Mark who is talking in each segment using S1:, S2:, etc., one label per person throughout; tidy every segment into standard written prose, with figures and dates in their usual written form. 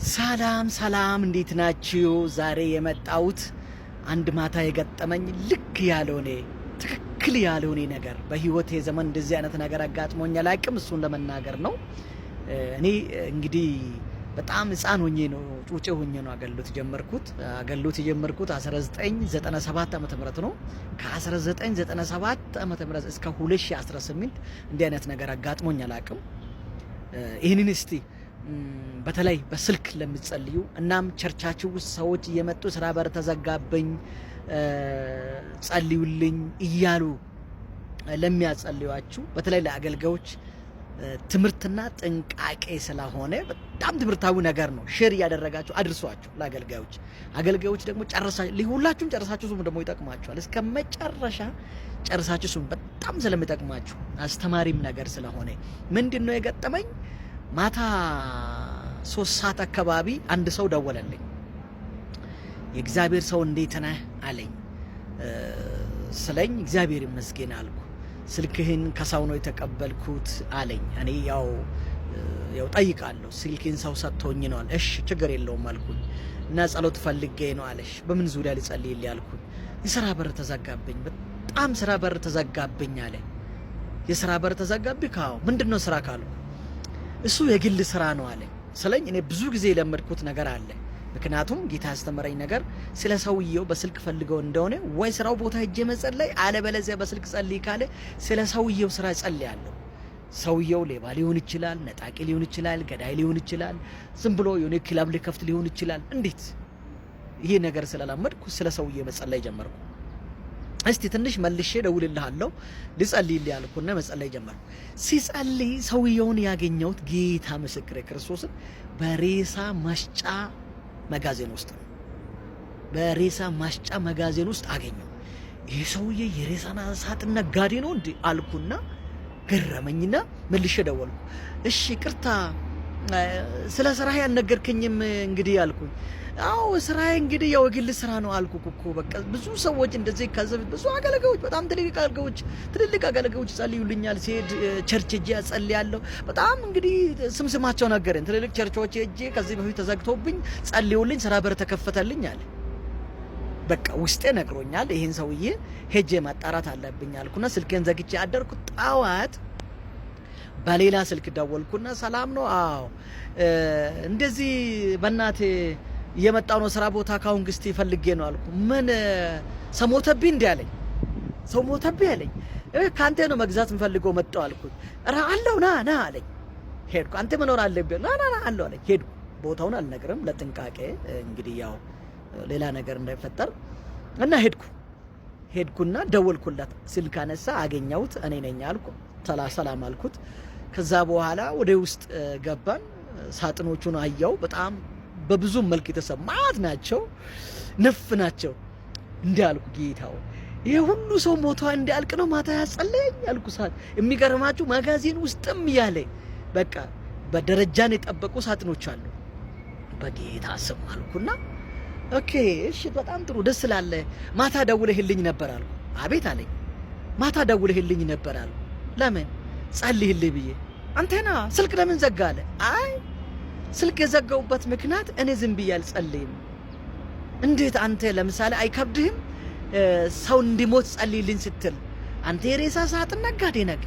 S1: ሰላም ሰላም፣ እንዴት ናችሁ? ዛሬ የመጣሁት አንድ ማታ የገጠመኝ ልክ ያልሆነ ትክክል ያልሆነ ነገር በህይወቴ ዘመን እንደዚህ አይነት ነገር አጋጥሞኝ አላውቅም። እሱን ለመናገር ነው። እኔ እንግዲህ በጣም ህፃን ሆኜ ነው ጩጬ ሆኜ ነው አገልግሎት የጀመርኩት 1997 ዓመተ ምህረት ነው። ከ1997 ዓመተ ምህረት እስከ 2018 እንዲህ አይነት ነገር አጋጥሞኝ አላውቅም። ይህንን እስቲ በተለይ በስልክ ለምትጸልዩ እናም ቸርቻችሁ ውስጥ ሰዎች እየመጡ ስራ በር ተዘጋብኝ ጸልዩልኝ እያሉ ለሚያጸልዩአችሁ በተለይ ለአገልጋዮች ትምህርትና ጥንቃቄ ስለሆነ በጣም ትምህርታዊ ነገር ነው። ሼር ያደረጋችሁ አድርሷችሁ ለአገልጋዮች ደግሞ ሁላችሁም ጨርሳችሁ ሱም ደግሞ ይጠቅማችኋል። እስከ መጨረሻ ጨርሳችሁ ሱም በጣም ስለሚጠቅማችሁ አስተማሪም ነገር ስለሆነ ምንድነው የገጠመኝ? ማታ 3 ሰዓት አካባቢ አንድ ሰው ደወለልኝ። የእግዚአብሔር ሰው እንዴት ነህ አለኝ። ስለኝ እግዚአብሔር ይመስገን አልኩ። ስልክህን ከሰው ነው የተቀበልኩት አለኝ። እኔ ያው ጠይቃለሁ፣ ስልክህን ሰው ሰጥቶኝ ነው አለ። እሺ ችግር የለውም አልኩኝ። እና ጸሎት ፈልጌ ነው አለሽ። በምን ዙሪያ ልጸልይልህ አልኩኝ። የሥራ በር ተዘጋብኝ፣ በጣም ስራ በር ተዘጋብኝ አለ። የሥራ በር ተዘጋብኝ? ካው ምንድነው ስራ ካልኩ እሱ የግል ስራ ነው አለ። ስለኝ እኔ ብዙ ጊዜ የለመድኩት ነገር አለ። ምክንያቱም ጌታ ያስተምረኝ ነገር ስለ ሰውየው በስልክ ፈልገው እንደሆነ ወይ ስራው ቦታ ሄጄ መጸለይ አለበለዚያ በስልክ ጸልይ ካለ ስለ ሰውየው ስራ ጸልያለሁ። ሰውየው ሌባ ሊሆን ይችላል፣ ነጣቂ ሊሆን ይችላል፣ ገዳይ ሊሆን ይችላል፣ ዝም ብሎ የሆነ ክለብ ሊከፍት ሊሆን ይችላል። እንዴት ይሄ ነገር ስለለመድኩ ስለ ሰውየው መጸለይ ጀመርኩ። እስቲ ትንሽ መልሼ ደውልልሃለሁ ልጸልይልህ ያልኩና መጸለይ ጀመርኩ። ሲጸልይ ሰውየውን ያገኘሁት ጌታ ምስክሬ ክርስቶስን በሬሳ ማስጫ መጋዘን ውስጥ ነው። በሬሳ ማስጫ መጋዘን ውስጥ አገኘው። ይሄ ሰውዬ የሬሳ ሳጥን ነጋዴ ነው እንዴ አልኩና ገረመኝና መልሼ ደወልኩ። እሺ ቅርታ ስለ ስራህ ያልነገርከኝም እንግዲህ አልኩኝ። አዎ ስራዬ እንግዲህ ያው የግል ስራ ነው አልኩክ እኮ። በቃ ብዙ ሰዎች እንደዚህ ከዘብ ብዙ አገልጋዮች በጣም ትልልቅ አገልጋዮች ጸልዩልኛል። ሲሄድ ቸርች ሄጄ ጸልያለሁ። በጣም እንግዲህ ስማቸው ነገረኝ። ትልልቅ ቸርቾች ሄጄ ከዚህ በፊት ተዘግቶብኝ ጸልዩልኝ ስራ በር ተከፈተልኝ አለ። በቃ ውስጤ ነግሮኛል። ይሄን ሰውዬ ሄጄ ማጣራት አለብኝ አልኩና ስልኬን ዘግቼ አደርኩ። ጣዋት በሌላ ስልክ ደወልኩና ሰላም ነው? አዎ እንደዚህ በእናቴ የመጣው ነው ስራ ቦታ ካሁን ግስቲ ፈልጌ ነው አልኩ። ምን ሰው ሞተብኝ እንዴ አለኝ። ሰው ሞተብኝ አለኝ። ካንተ ነው መግዛት እንፈልገው መጣው አልኩት። አለው ና አለኝ። ሄድኩ። አንተ መኖር አለብህ ና አለው አለኝ። ሄድኩ። ቦታውን አልነግርም ለጥንቃቄ እንግዲህ ያው ሌላ ነገር እንዳይፈጠር እና ሄድኩና ደወልኩላት። ስልክ አነሳ። አገኘሁት። እኔ ነኝ አልኩ። ሰላም አልኩት። ከዛ በኋላ ወደ ውስጥ ገባን። ሳጥኖቹን አያው። በጣም በብዙ መልክ የተሰማት ናቸው፣ ነፍ ናቸው። እንዲያልኩ ጌታው ይሄ ሁሉ ሰው ሞቶ እንዲያልቅ ነው ማታ ያጸለየኝ አልኩ። ሳት የሚገርማችሁ ማጋዚን ውስጥም ያለ በቃ በደረጃን የጠበቁ ሳጥኖች አሉ። በጌታ ስም አልኩና ኦኬ እሺ በጣም ጥሩ ደስ ስላለ ማታ ደውለህልኝ ነበር አልኩ። አቤት አለኝ። ማታ ደውለህልኝ ነበር አልኩ። ለምን ጸልይልኝ ብዬ። አንተና ስልክ ለምን ዘጋ አለ። አይ ስልክ የዘጋውበት ምክንያት እኔ ዝም ብዬ አልጸልይም። እንዴት አንተ ለምሳሌ አይከብድህም ሰው እንዲሞት ጸልይልኝ ስትል? አንተ የሬሳ ሳጥን ነጋዴ ነህ።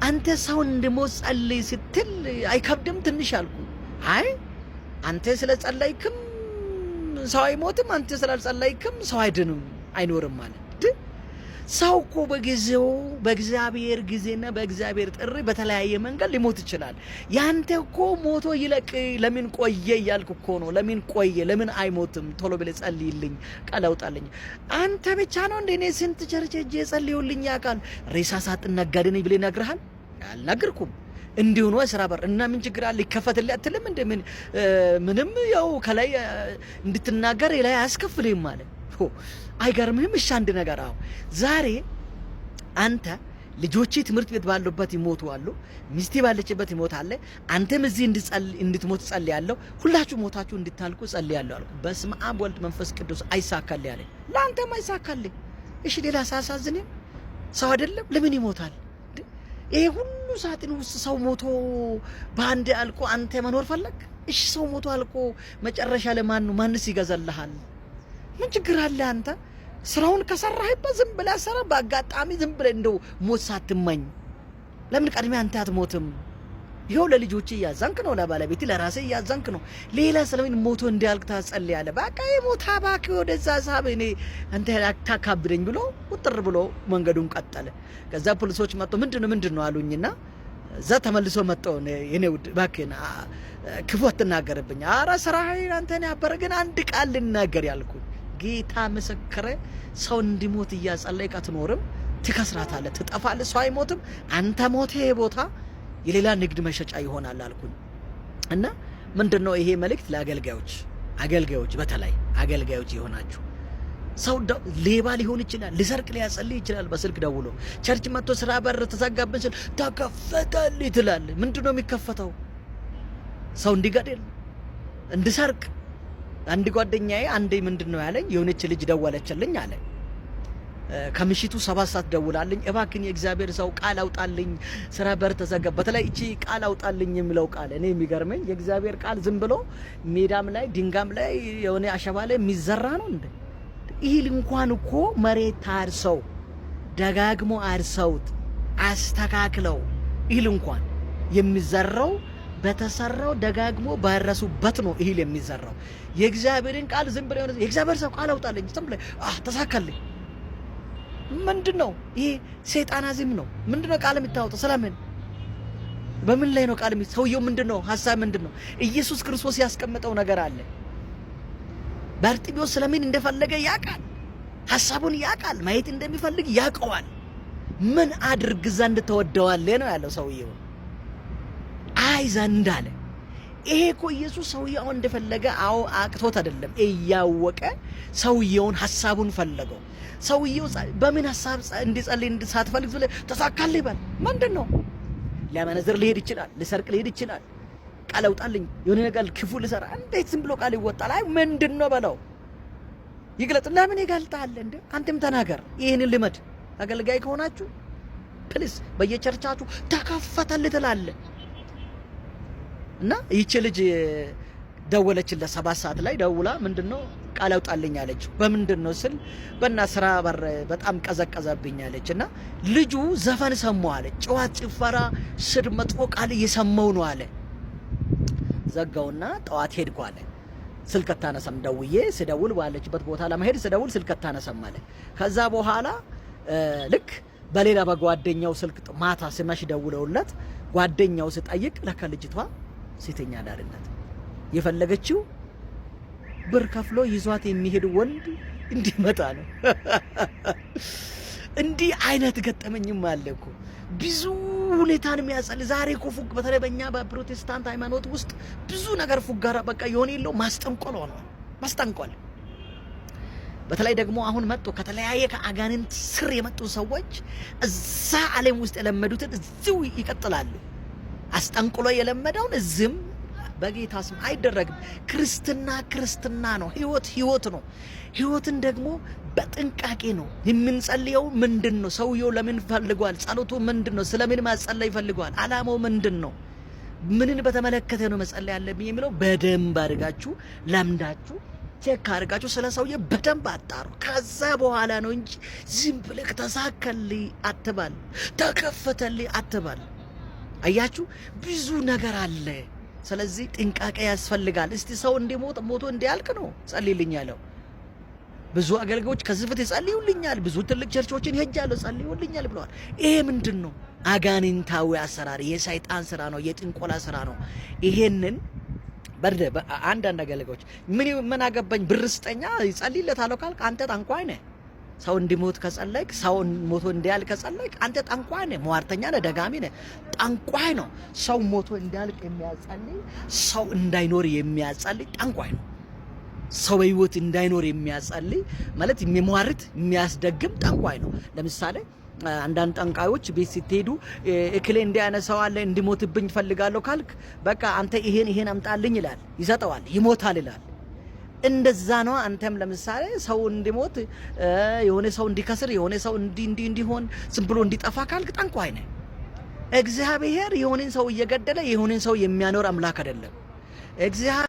S1: አንተ ሰው እንዲሞት ጸልይ ስትል አይከብድም ትንሽ አልኩ። አይ አንተ ስለጸለይክም ሰው አይሞትም፣ አንተ ስላልጸለይክም ሰው አይኖርም ማለት ሰው እኮ በጊዜው በእግዚአብሔር ጊዜና በእግዚአብሔር ጥሪ በተለያየ መንገድ ሊሞት ይችላል። ያንተ እኮ ሞቶ ይለቅ ለምን ቆየ እያልኩ እኮ ነው። ለምን ቆየ? ለምን አይሞትም? ቶሎ ብለህ ጸልይልኝ፣ ቃል አውጣልኝ። አንተ ብቻ ነው እንደ እኔ ስንት ቸርች ሄጄ ጸልዩልኝ ያውቃል። ሬሳ ሳጥን ነጋዴ ነኝ ብለህ ነግረሃል? አልነገርኩም። እንዲሁ ነው ስራ በር እና ምን ችግር አለ? ይከፈትልህ አትልም? ምንም ያው ከላይ እንድትናገር ላይ አያስከፍልህም ማለት አይገርምህም? እሺ አንድ ነገር አዎ፣ ዛሬ አንተ ልጆቼ ትምህርት ቤት ባሉበት ይሞቱ አሉ፣ ሚስቴ ባለችበት ይሞታል፣ አንተም እዚህ እንድትሞት ጸልያለሁ፣ ሁላችሁ ሞታችሁ እንድታልቁ ጸልያለሁ አልኩ። በስመ አብ ወልድ መንፈስ ቅዱስ አይሳካልህ አለኝ። ለአንተም አይሳካልህ። እሺ ሌላ ሳሳዝንም ሰው አይደለም ለምን ይሞታል? ይሄ ሁሉ ሳጥን ውስጥ ሰው ሞቶ በአንድ አልቆ አንተ መኖር ፈለግ? እሺ ሰው ሞቶ አልቆ መጨረሻ ለማን ነው? ማንስ ይገዛልሃል? ምን ችግር አለ? አንተ ስራውን ከሰራህበት ዝም ብለህ ሰራ። በአጋጣሚ ዝም ብለህ እንደው ሞት ሳትመኝ ለምን ቀድሜ አንተ አትሞትም? ይኸው ለልጆች እያዘንክ ነው፣ ለባለቤት ለራሴ እያዘንክ ነው። ሌላ ስለምን ሞቶ እንዲያልቅ ታጸልያለህ? በቃ የሞታ ባክ ወደዛ ሳብ እኔ አንተ ታካብደኝ ብሎ ቁጥር ብሎ መንገዱን ቀጠለ። ከዛ ፖሊሶች መጡ። ምንድነው አሉኝና እዛ ተመልሶ መጣው። የኔ ውድ ባክህን ክፉ አትናገርብኝ። ኧረ ስራህን አንተን ያበረ ግን አንድ ቃል ልናገር ያልኩኝ ጌታ ምስክሬ፣ ሰው እንዲሞት እያጸለይክ አትኖርም፣ ትከስራታለህ፣ ትጠፋለህ። ሰው አይሞትም፣ አንተ ሞቴ ቦታ የሌላ ንግድ መሸጫ ይሆናል አልኩኝ። እና ምንድነው ይሄ መልእክት ለአገልጋዮች በተለይ አገልጋዮች ይሆናችሁ። ሰው ሌባ ሊሆን ይችላል፣ ሊሰርቅ ሊያጸልይ ይችላል። በስልክ ደውሎ ቸርች መጥቶ ስራ በር ተዘጋብን ስል ተከፈተልኝ ትላለህ። ምንድነው የሚከፈተው? ሰው እንዲገድል እንዲሰርቅ። አንድ ጓደኛዬ አንዴ ምንድነው ያለኝ፣ የሆነች ልጅ ደወለችልኝ አለ። ከምሽቱ 7 ሰዓት ደውላልኝ፣ እባክን የእግዚአብሔር ሰው ቃል አውጣልኝ፣ ስራ በር ተዘጋ። በተለይ እቺ ቃል አውጣልኝ የሚለው ቃል እኔ የሚገርመኝ የእግዚአብሔር ቃል ዝም ብሎ ሜዳም ላይ ድንጋም ላይ የሆነ አሸባ ላይ የሚዘራ ነው እንዴ? ይህል እንኳን እኮ መሬት ታርሰው ደጋግሞ አርሰውት አስተካክለው ይህል እንኳን የሚዘራው በተሰራው ደጋግሞ ባረሱበት ነው ይህል የሚዘራው። የእግዚአብሔርን ቃል ዝም ብሎ የእግዚአብሔር ሰው ቃል አውጣልኝ ዝም ብሎ ተሳካልኝ። ምንድነው ይሄ? ሰይጣናዝም ነው። ምንድነው ቃል የምታወጣው? ስለምን በምን ላይ ነው ቃል? ሰውየው ምንድነው ሐሳብ ምንድነው? ኢየሱስ ክርስቶስ ያስቀመጠው ነገር አለ። ባርጢሜዎስ ስለምን እንደፈለገ ያውቃል። ሐሳቡን ያውቃል። ማየት እንደሚፈልግ ያውቀዋል። ምን አድርግ ዘንድ ተወደዋለህ ነው ያለው ሰውየው። አይ ዘንድ አለ። ይሄ እኮ ኢየሱስ ሰውየው እንደፈለገ አቅቶት አይደለም፣ እያወቀ ሰውየውን ሐሳቡን ፈለገው። ሰውየው በምን ሐሳብ እንዲጸልይ ሳትፈልግ ዝለ ተሳካልህ ይባል። ምንድነው? ሊያመነዝር ሊሄድ ይችላል፣ ሊሰርቅ ሊሄድ ይችላል። ቃል አውጣልኝ የሆነ ነገር ክፉ ልሰራ፣ እንዴት ዝም ብሎ ቃል ይወጣል? አይ ምንድነው በለው፣ ይግለጥ። ለምን ይገልጣል እንዴ? አንተም ተናገር። ይሄንን ልመድ። አገልጋይ ከሆናችሁ ፕሊስ በየቸርቻችሁ ተከፈተልህ ትላለህ። እና ይቺ ልጅ ደወለችለት 7 ሰዓት ላይ ደውላ ምንድነው ቃል አውጣልኝ አለችው። በምንድነው ስል በእና ስራ በር በጣም ቀዘቀዘብኝ አለች። እና ልጁ ዘፈን ሰማው አለ፣ ጨዋታ ጭፈራ ስድ መጥፎ ቃል እየሰማው ነው አለ። ዘጋውና ጠዋት ሄድኩ አለ። ስልክ አታነሳም። ደውዬ ስደውል ባለችበት ቦታ ለመሄድ ስደውል ስልክ አታነሳም አለ። ከዛ በኋላ ልክ በሌላ በጓደኛው ስልክ ማታ ስመሽ ደውለውለት ጓደኛው ስጠይቅ ለካ ልጅቷ ሴተኛ አዳሪነት የፈለገችው ብር ከፍሎ ይዟት የሚሄድ ወንድ እንዲመጣ ነው። እንዲህ አይነት ገጠመኝም አለ እኮ ብዙ ሁኔታን የሚያጸል ዛሬ እኮ ፉግ በተለይ በእኛ በፕሮቴስታንት ሃይማኖት ውስጥ ብዙ ነገር ፉጋራ በቃ የሆነ የለው ማስጠንቆል ሆኗል። ማስጠንቆል በተለይ ደግሞ አሁን መጥቶ ከተለያየ ከአጋንንት ስር የመጡ ሰዎች እዛ ዓለም ውስጥ የለመዱትን እዚሁ ይቀጥላሉ። አስጠንቆሎ የለመደውን እዝም በጌታ ስም አይደረግም። ክርስትና ነው። ህይወት ነው። ህይወትን ደግሞ በጥንቃቄ ነው የምንጸልየው። ምንድነው ሰውየው ለምን ፈልጓል? ጸሎቱ ምንድነው? ስለምን ማጸለይ ፈልጓል? አላማው ምንድነው? ምንን በተመለከተ ነው መጸለይ ያለብኝ የሚለው በደንብ አድርጋችሁ ለምዳችሁ ቼክ አድርጋችሁ ስለ ሰውዬ በደንብ አጣሩ። ከዛ በኋላ ነው እንጂ ዝም ብለህ ተሳካልኝ አትባል፣ ተከፈተልኝ አትባል። አያችሁ ብዙ ነገር አለ። ስለዚህ ጥንቃቄ ያስፈልጋል። እስቲ ሰው እንዲሞት ሞቶ እንዲያልቅ ነው ጸልይልኝ ያለው። ብዙ አገልጋዮች ከዚህ በፊት ጸልዩልኛል፣ ብዙ ትልቅ ቸርቾችን ሄጃለሁ ጸልዩልኛል ብለዋል። ይሄ ምንድነው? አጋንንታዊ አሰራር፣ የሰይጣን ስራ ነው፣ የጥንቆላ ስራ ነው። ይሄንን አንዳንድ አገልጋዮች ምን አገባኝ ብር ስጠኛ ይጸልይለታለሁ ካልክ አንተ ጠንቋይ ነህ። ሰው እንዲሞት ከጸለይክ፣ ሰው ሞቶ እንዲያልቅ ከጸለይክ አንተ ጠንቋይ ነህ፣ ሟርተኛ ነህ፣ ደጋሚ ነህ፣ ጠንቋይ ነው። ሰው ሞቶ እንዲያልቅ የሚያጸልይ፣ ሰው እንዳይኖር የሚያጸልይ ጠንቋይ ነው። ሰው በህይወት እንዳይኖር የሚያጸልይ ማለት የሚሟርት የሚያስደግም ጠንቋይ ነው። ለምሳሌ አንዳንድ ጠንቋዮች ቤት ስትሄዱ እክሌ እንዲያነሳው አለ እንዲሞትብኝ ፈልጋለሁ ካልክ በቃ አንተ ይሄን አምጣልኝ ይላል፣ ይሰጠዋል፣ ይሞታል ይላል። እንደዛ ነው። አንተም ለምሳሌ ሰው እንዲሞት የሆነ ሰው እንዲከስር የሆነ ሰው እንዲሆን ዝም ብሎ እንዲጠፋ ካልክ ጠንቋይ ነህ። እግዚአብሔር የሆነን ሰው እየገደለ የሆነን ሰው የሚያኖር አምላክ አይደለም። እግዚአብሔር